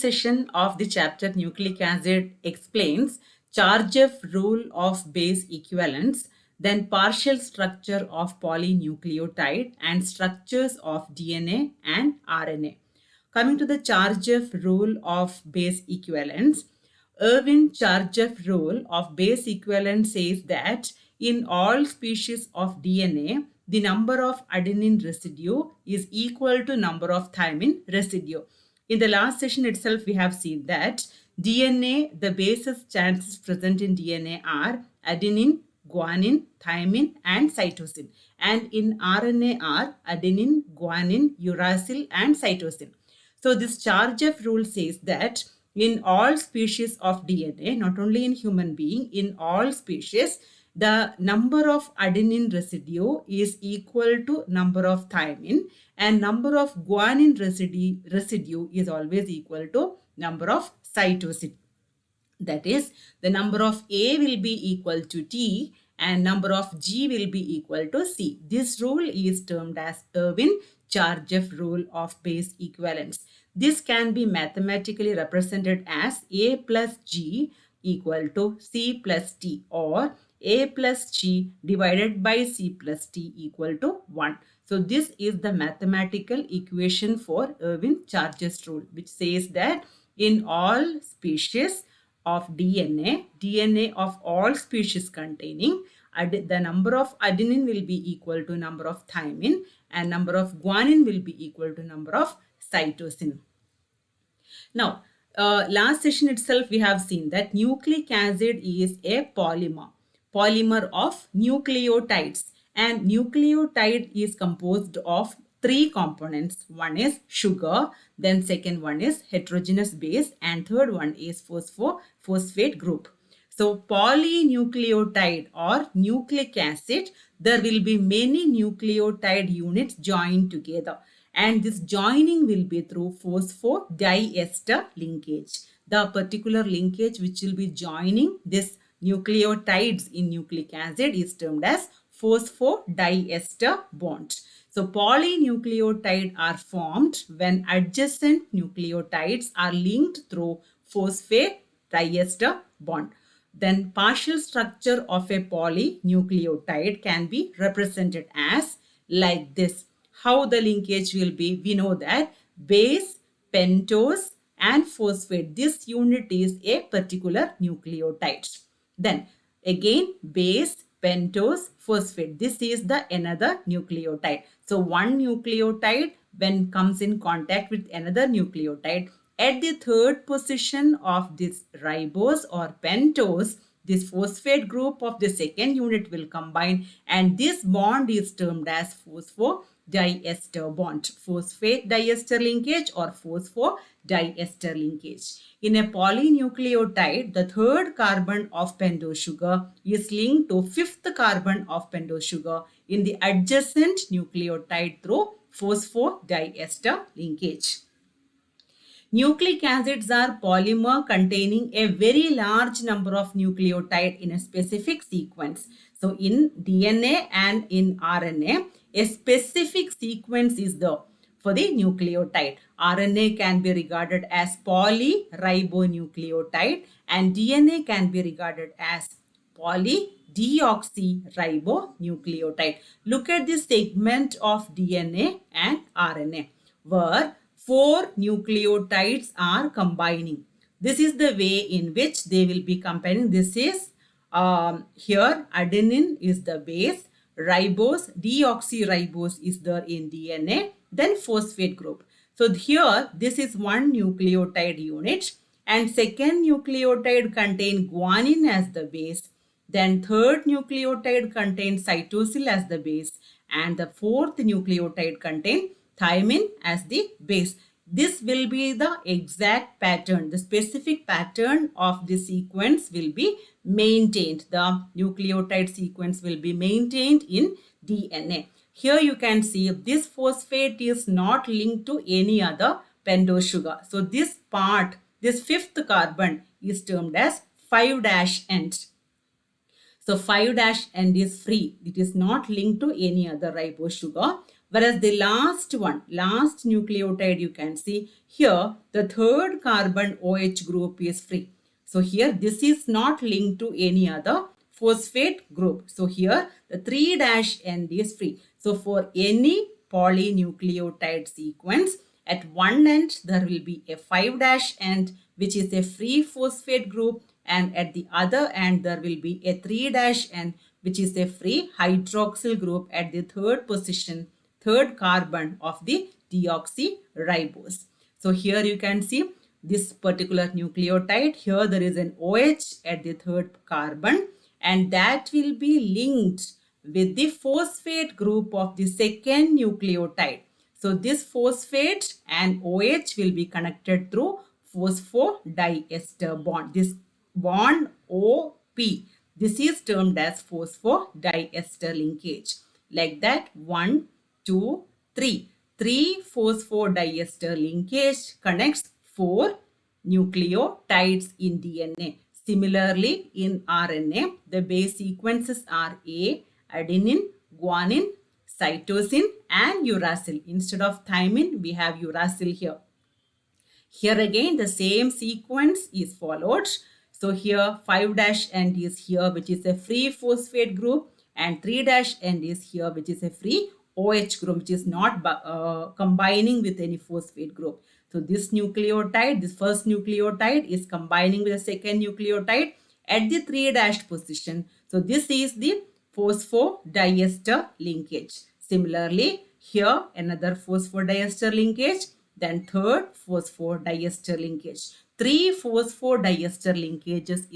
session of the chapter Nucleic Acid explains Chargaff rule of base equivalence, then partial structure of polynucleotide and structures of DNA and RNA. Coming to the Chargaff rule of base equivalence, Erwin Chargaff rule of base equivalence says that in all species of DNA, the number of adenine residue is equal to number of thymine residue. In the last session itself, we have seen that DNA, the basis chances present in DNA are adenine, guanine, thymine, and cytosine. And in RNA are adenine, guanine, uracil, and cytosine. So this Chargaff rule says that in all species of DNA, not only in human being, in all species, the number of adenine residue is equal to number of thymine, and number of guanine residue is always equal to number of cytosine. That is, the number of A will be equal to T and number of G will be equal to C. This rule is termed as Erwin Chargaff rule of base equivalence. This can be mathematically represented as A plus G equal to C plus T, or A plus G divided by C plus T equal to 1. So this is the mathematical equation for Erwin Chargaff rule, which says that in all species of DNA of all species containing, the number of adenine will be equal to number of thymine and number of guanine will be equal to number of cytosine. Now, last session itself we have seen that nucleic acid is a polymer of nucleotides, and nucleotide is composed of three components. One is sugar, then second one is heterogeneous base, and third one is phosphate group. So polynucleotide or nucleic acid, there will be many nucleotide units joined together, and this joining will be through phosphodiester linkage. The particular linkage which will be joining this nucleotides in nucleic acid is termed as phosphodiester bond. So polynucleotide are formed when adjacent nucleotides are linked through phosphate diester bond. Then partial structure of a polynucleotide can be represented as like this. How the linkage will be? We know that base, pentose, and phosphate. This unit is a particular nucleotide. Then again base, pentose, phosphate. This is the another nucleotide. So one nucleotide when comes in contact with another nucleotide, at the third position of this ribose or pentose, this phosphate group of the second unit will combine, and this bond is termed as phosphodiester bond, phosphate diester linkage or phosphodiester linkage. In a polynucleotide, the third carbon of pentose sugar is linked to fifth carbon of pentose sugar in the adjacent nucleotide through phosphodiester linkage. Nucleic acids are polymer containing a very large number of nucleotides in a specific sequence. So in DNA and in RNA, a specific sequence is there for the nucleotide. RNA can be regarded as polyribonucleotide and DNA can be regarded as polydeoxyribonucleotide. Look at this segment of DNA and RNA where 4 nucleotides are combining. This is the way in which they will be combining. This is here adenine is the base, ribose, deoxyribose is there in DNA, then phosphate group. So here this is one nucleotide unit, and second nucleotide contain guanine as the base. Then third nucleotide contains cytosine as the base, and the fourth nucleotide contains thymine as the base. This will be the exact pattern. The specific pattern of the sequence will be maintained. The nucleotide sequence will be maintained in DNA. Here you can see this phosphate is not linked to any other pentose sugar. So this part, this fifth carbon is termed as 5' end. So 5' end is free. It is not linked to any other ribose sugar. Whereas the last one, last nucleotide, you can see here, the third carbon OH group is free. So here, this is not linked to any other phosphate group. So here, the 3' end is free. So for any polynucleotide sequence, at one end, there will be a 5' end, which is a free phosphate group. And at the other end, there will be a 3' end, which is a free hydroxyl group at the third position, third carbon of the deoxyribose. So here you can see this particular nucleotide. Here there is an OH at the third carbon, and that will be linked with the phosphate group of the second nucleotide. So this phosphate and OH will be connected through phosphodiester bond. This bond OP, this is termed as phosphodiester linkage. Like that, 1, 2, 3. 3 phosphodiester linkage connects 4 nucleotides in DNA. Similarly, in RNA, the base sequences are A, adenine, guanine, cytosine, and uracil. Instead of thymine, we have uracil here. Here again, the same sequence is followed. So here 5' end is here, which is a free phosphate group, and 3' end is here, which is a free OH group, which is not combining with any phosphate group. So this nucleotide, this first nucleotide is combining with the second nucleotide at the 3' position. So this is the phosphodiester linkage. Similarly, here another phosphodiester linkage, then third phosphodiester linkage. 3 phosphodiester linkages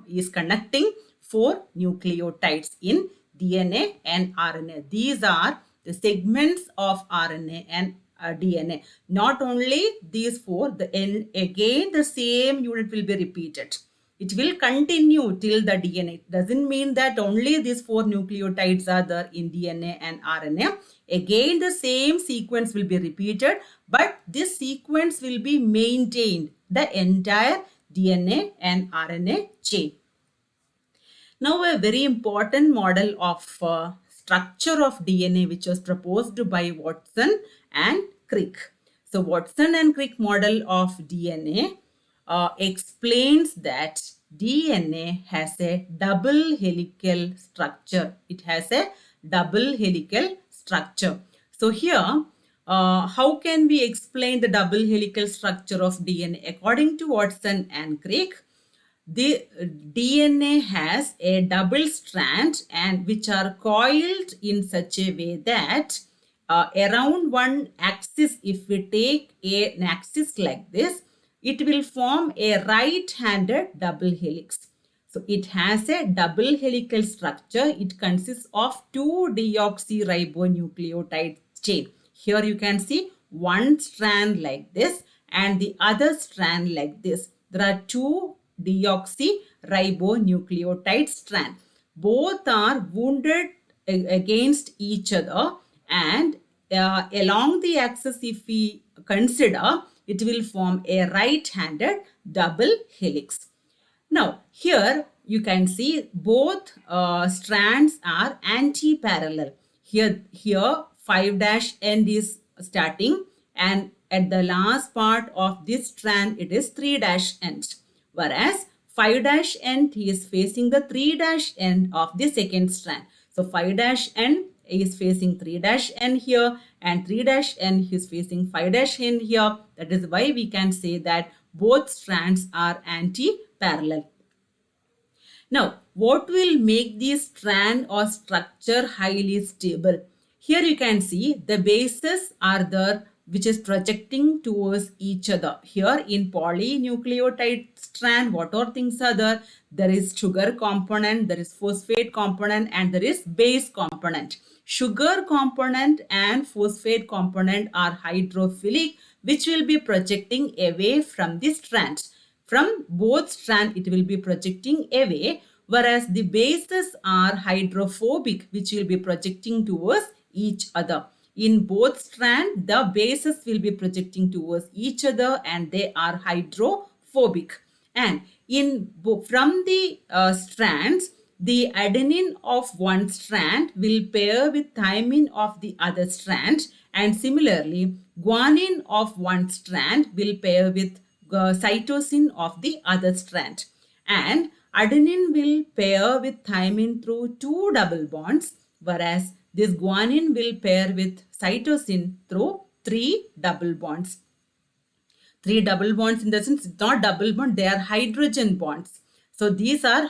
is connecting 4 nucleotides in DNA and RNA. These are the segments of RNA and DNA. Not only these 4, again the same unit will be repeated. It will continue till the DNA. It doesn't mean that only these 4 nucleotides are there in DNA and RNA. Again, the same sequence will be repeated, but this sequence will be maintained the entire DNA and RNA chain. Now, a very important model of structure of DNA which was proposed by Watson and Crick. So, Watson and Crick model of DNA explains that DNA has a double helical structure. It has a double helical structure. So here, how can we explain the double helical structure of DNA? According to Watson and Crick, the DNA has a double strand and which are coiled in such a way that around one axis, if we take an axis like this, it will form a right-handed double helix. So it has a double helical structure. It consists of 2 deoxyribonucleotide chain. Here you can see one strand like this and the other strand like this. There are 2 deoxyribonucleotide strand. Both are wounded against each other, and along the axis, if we consider, it will form a right-handed double helix. Now, here you can see both strands are anti-parallel. Here 5' end is starting, and at the last part of this strand, it is 3' end. Whereas 5' end is facing the 3' end of the second strand. So 5' end is facing 3' end here, and 3' end is facing 5' end here. That is why we can say that both strands are anti-parallel. Now, what will make this strand or structure highly stable? Here you can see the bases are there which is projecting towards each other. Here in polynucleotide strand, what are things are there? There is sugar component, there is phosphate component, and there is base component. Sugar component and phosphate component are hydrophilic, which will be projecting away from the strands. From both strands, it will be projecting away, whereas the bases are hydrophobic, which will be projecting towards each other. In both strands, the bases will be projecting towards each other and they are hydrophobic. And from the strands, the adenine of one strand will pair with thymine of the other strand, and similarly, guanine of one strand will pair with cytosine of the other strand. And adenine will pair with thymine through two double bonds, whereas this guanine will pair with cytosine through three double bonds. Three double bonds in the sense it's not double bond, they are hydrogen bonds. So these are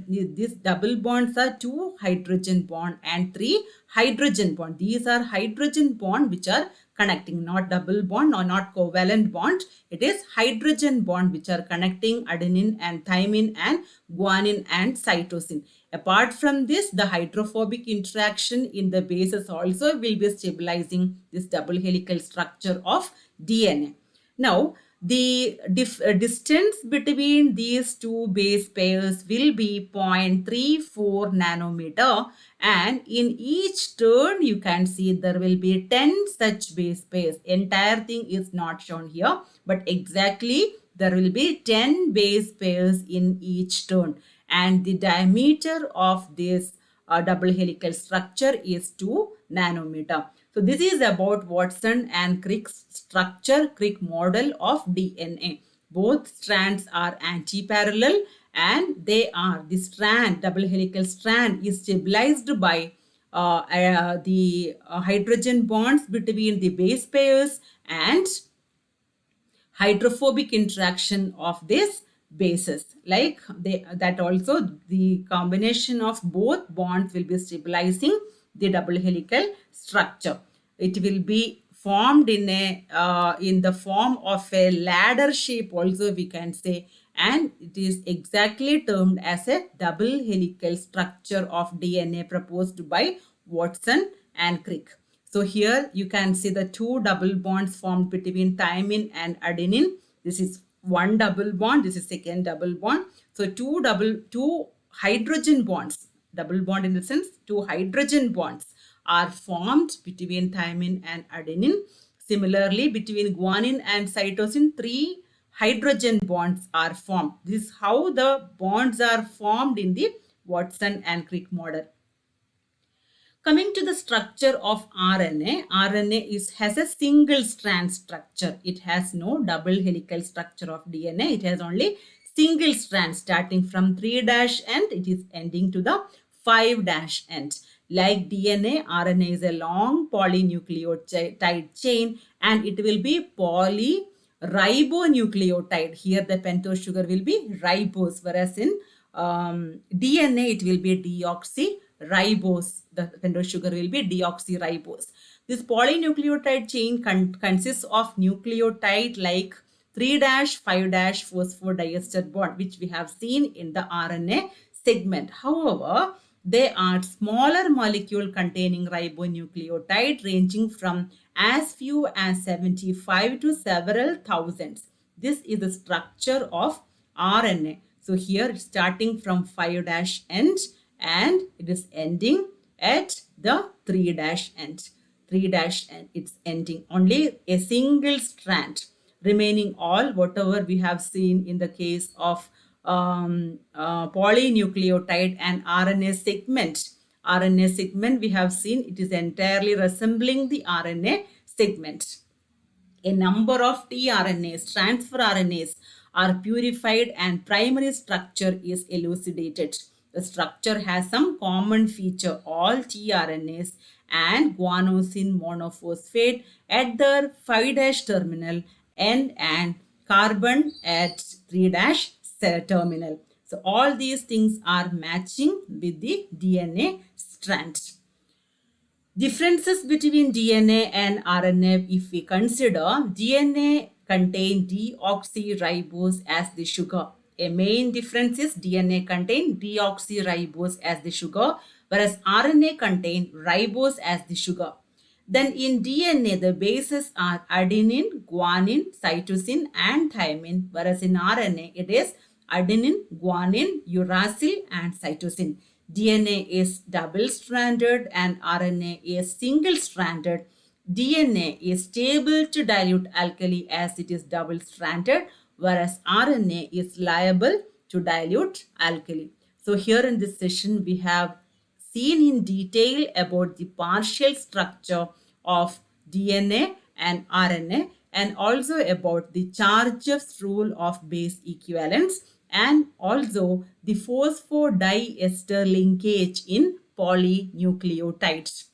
these double bonds are two hydrogen bond and three hydrogen bond. These are hydrogen bond which are connecting, not double bond or not covalent bond. It is hydrogen bond which are connecting adenine and thymine and guanine and cytosine. Apart from this, the hydrophobic interaction in the bases also will be stabilizing this double helical structure of DNA. Now, the distance between these two base pairs will be 0.34 nanometer, and in each turn you can see there will be 10 such base pairs. Entire thing is not shown here, but exactly there will be 10 base pairs in each turn, and the diameter of this double helical structure is 2 nanometer. So this is about Watson and Crick's structure, Crick model of DNA. Both strands are anti-parallel, and the strand, double helical strand, is stabilized by the hydrogen bonds between the base pairs and hydrophobic interaction of this bases. Like that also the combination of both bonds will be stabilizing the double helical structure. It will be formed in the form of a ladder shape also, we can say, and it is exactly termed as a double helical structure of DNA proposed by Watson and Crick. So here you can see the two double bonds formed between thymine and adenine. This is one double bond, this is second double bond. So two hydrogen bonds, double bond in the sense two hydrogen bonds are formed between thymine and adenine. Similarly, between guanine and cytosine, three hydrogen bonds are formed. This is how the bonds are formed in the Watson and Crick model. Coming to the structure of RNA, has a single strand structure. It has no double helical structure of DNA. It has only single strand starting from 3' end. It is ending to the 5' end. Like DNA, RNA is a long polynucleotide chain, and it will be polyribonucleotide. Here the pentose sugar will be ribose, whereas in DNA it will be deoxyribose. The pentose sugar will be deoxyribose. This polynucleotide chain consists of nucleotide like 3' 5' phosphodiester bond, which we have seen in the RNA segment. However, they are smaller molecule containing ribonucleotide ranging from as few as 75 to several thousands. This is the structure of RNA. So here it's starting from 5' end and it is ending at the 3' end. 3' end, it's ending. Only a single strand remaining. All whatever we have seen in the case of polynucleotide and RNA segment. RNA segment we have seen it is entirely resembling the RNA segment. A number of tRNAs, transfer RNAs, are purified and primary structure is elucidated. The structure has some common feature. All tRNAs and guanosine monophosphate at their 5' terminal end and carbon at 3' terminal. So all these things are matching with the DNA strand. Differences between DNA and RNA, if we consider, DNA contain deoxyribose as the sugar. A main difference is DNA contain deoxyribose as the sugar, whereas RNA contain ribose as the sugar. Then in DNA, the bases are adenine, guanine, cytosine, and thymine, whereas in RNA, it is adenine, guanine, uracil, and cytosine. DNA is double-stranded and RNA is single-stranded. DNA is stable to dilute alkali as it is double-stranded, whereas RNA is liable to dilute alkali. So here in this session, we have seen in detail about the partial structure of DNA and RNA, and also about the Chargaff's rule of base equivalence, and also the phosphodiester linkage in polynucleotides.